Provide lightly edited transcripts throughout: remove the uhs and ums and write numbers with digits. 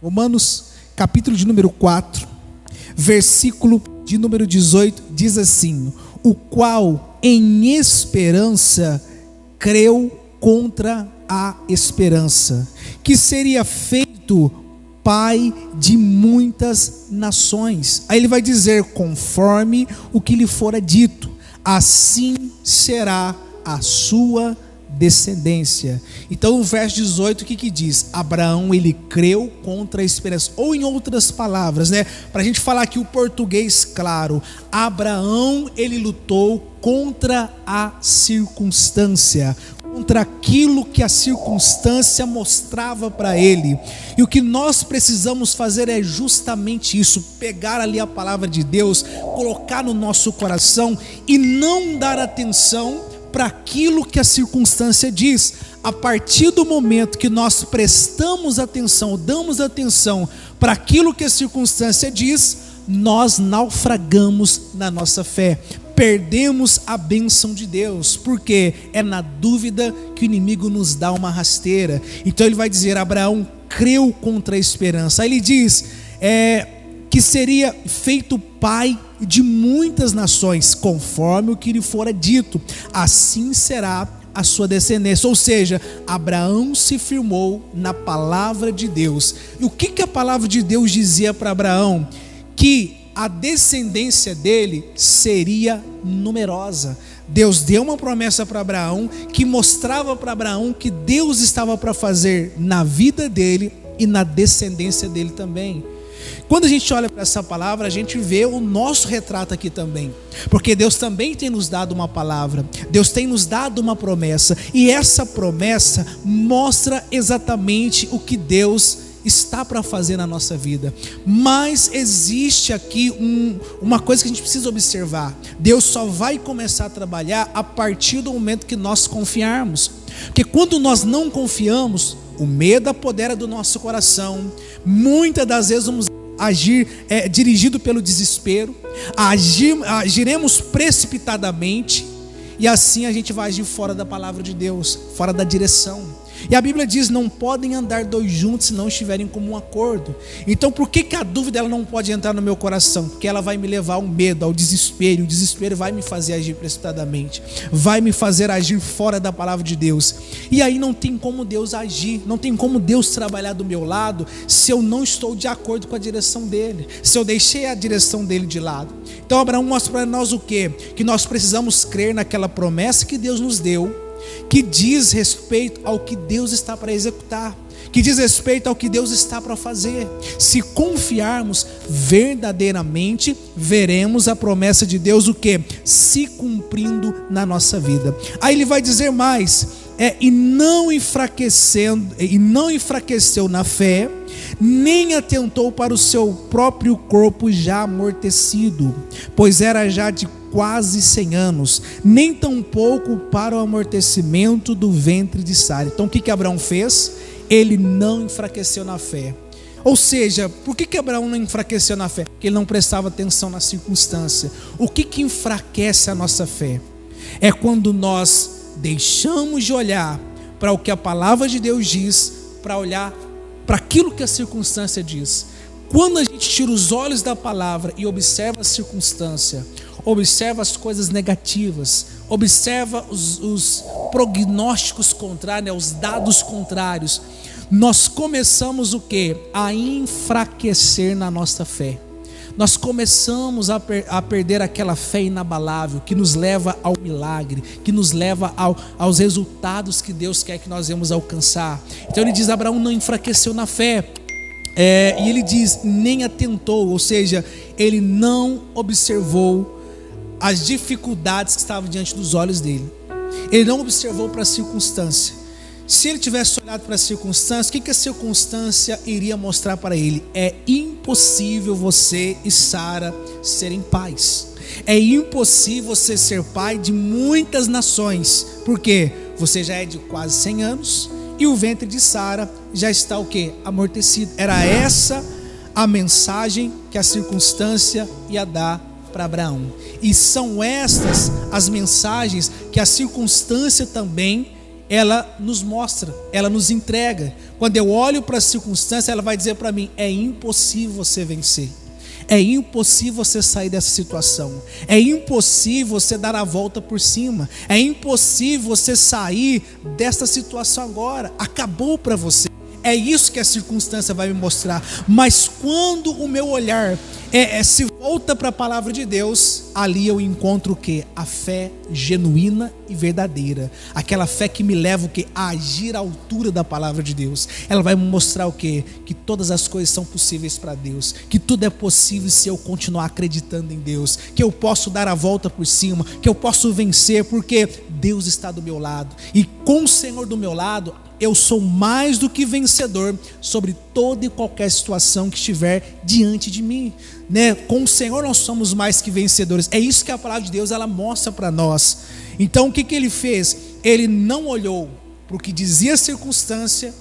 Romanos, capítulo de número 4, versículo de número 18, diz assim: o qual em esperança creu contra a esperança, que seria feito pai de muitas nações. Aí ele vai dizer: conforme o que lhe fora dito, assim será a sua descendência. Então o verso 18, o que diz? Abraão, ele creu contra a esperança. Ou em outras palavras, para a gente falar aqui o português claro, Abraão, ele lutou contra a circunstância, contra aquilo que a circunstância mostrava para ele. E o que nós precisamos fazer é justamente isso: pegar ali a palavra de Deus, colocar no nosso coração e não dar atenção para aquilo que a circunstância diz. A partir do momento que nós prestamos atenção, damos atenção para aquilo que a circunstância diz, nós naufragamos na nossa fé, perdemos a bênção de Deus, porque é na dúvida que o inimigo nos dá uma rasteira. Então ele vai dizer: Abraão creu contra a esperança. Aí ele diz que seria feito pai de muitas nações, conforme o que lhe fora dito, assim será a sua descendência. Ou seja, Abraão se firmou na palavra de Deus. E o que a palavra de Deus dizia para Abraão? Que a descendência dele seria numerosa. Deus deu uma promessa para Abraão, que mostrava para Abraão que Deus estava para fazer na vida dele e na descendência dele também. Quando a gente olha para essa palavra, a gente vê o nosso retrato aqui também, porque Deus também tem nos dado uma palavra, Deus tem nos dado uma promessa, e essa promessa mostra exatamente o que Deus está para fazer na nossa vida. Mas existe aqui uma coisa que a gente precisa observar: Deus só vai começar a trabalhar a partir do momento que nós confiarmos, porque quando nós não confiamos, o medo apodera do nosso coração. Muitas das vezes vamos agir dirigido pelo desespero, agiremos precipitadamente, e assim a gente vai agir fora da palavra de Deus, fora da direção. E a Bíblia diz: não podem andar dois juntos se não estiverem em comum acordo. Então por que a dúvida ela não pode entrar no meu coração? Porque ela vai me levar ao medo, ao desespero. E o desespero vai me fazer agir precipitadamente, vai me fazer agir fora da palavra de Deus. E aí não tem como Deus agir, não tem como Deus trabalhar do meu lado, se eu não estou de acordo com a direção dele, se eu deixei a direção dele de lado. Então Abraão mostra para nós o quê? Que nós precisamos crer naquela promessa que Deus nos deu, que diz respeito ao que Deus está para executar, que diz respeito ao que Deus está para fazer. Se confiarmos verdadeiramente, veremos a promessa de Deus o quê? Se cumprindo na nossa vida. Aí ele vai dizer mais: e não enfraqueceu na fé, nem atentou para o seu próprio corpo já amortecido, pois era já de quase 100 anos, nem tampouco para o amortecimento do ventre de Sara. Então o que Abraão fez? Ele não enfraqueceu na fé. Ou seja, por que Abraão não enfraqueceu na fé? Porque ele não prestava atenção na circunstância. O que enfraquece a nossa fé? É quando nós deixamos de olhar para o que a palavra de Deus diz, para olhar para aquilo que a circunstância diz. Quando a gente tira os olhos da palavra e observa a circunstância, observa as coisas negativas, observa os prognósticos contrários, os dados contrários, nós começamos o quê? A enfraquecer na nossa fé. Nós começamos a perder aquela fé inabalável que nos leva ao milagre, que nos leva aos resultados que Deus quer que nós venhamos alcançar. Então ele diz: Abraão não enfraqueceu na fé. E ele diz: nem atentou, ou seja, ele não observou as dificuldades que estavam diante dos olhos dele. Ele não observou para a circunstância. Se ele tivesse olhado para a circunstância, o que a circunstância iria mostrar para ele? É impossível você e Sara serem pais. É impossível você ser pai de muitas nações. Por quê? Você já é de quase 100 anos e o ventre de Sara já está o quê? Amortecido. Era essa a mensagem que a circunstância ia dar para Abraão. E são estas as mensagens que a circunstância também ela nos mostra, ela nos entrega. Quando eu olho para a circunstância, ela vai dizer para mim: é impossível você vencer. É impossível você sair dessa situação. É impossível você dar a volta por cima. É impossível você sair dessa situação agora. Acabou para você. É isso que a circunstância vai me mostrar. Mas quando o meu olhar se volta para a palavra de Deus, ali eu encontro o quê? A fé genuína e verdadeira. Aquela fé que me leva o quê? A agir à altura da palavra de Deus. Ela vai me mostrar o quê? Que todas as coisas são possíveis para Deus. Que tudo é possível se eu continuar acreditando em Deus. Que eu posso dar a volta por cima. Que eu posso vencer porque Deus está do meu lado. E com o Senhor do meu lado, eu sou mais do que vencedor sobre toda e qualquer situação que estiver diante de mim, né? Com o Senhor nós somos mais que vencedores. É isso que a palavra de Deus ela mostra para nós. Então o que ele fez? Ele não olhou para o que dizia a circunstância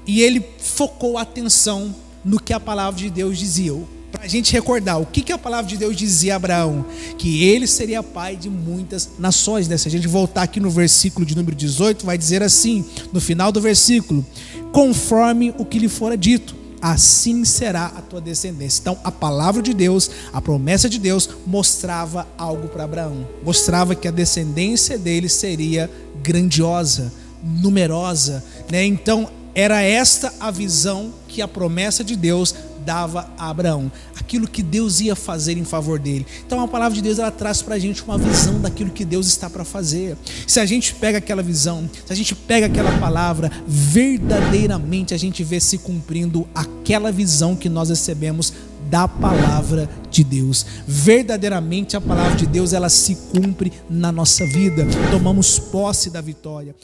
e ele focou a atenção no que a palavra de Deus dizia. Para a gente recordar, o que a palavra de Deus dizia a Abraão? Que ele seria pai de muitas nações, né? Se a gente voltar aqui no versículo de número 18, vai dizer assim, no final do versículo: conforme o que lhe fora dito, assim será a tua descendência. Então a palavra de Deus, a promessa de Deus mostrava algo para Abraão. Mostrava que a descendência dele seria grandiosa, numerosa, né? Então era esta a visão que a promessa de Deus dava a Abraão, aquilo que Deus ia fazer em favor dele. Então a palavra de Deus ela traz para a gente uma visão daquilo que Deus está para fazer. Se a gente pega aquela visão, se a gente pega aquela palavra, verdadeiramente a gente vê se cumprindo aquela visão que nós recebemos da palavra de Deus. Verdadeiramente a palavra de Deus ela se cumpre na nossa vida. Tomamos posse da vitória.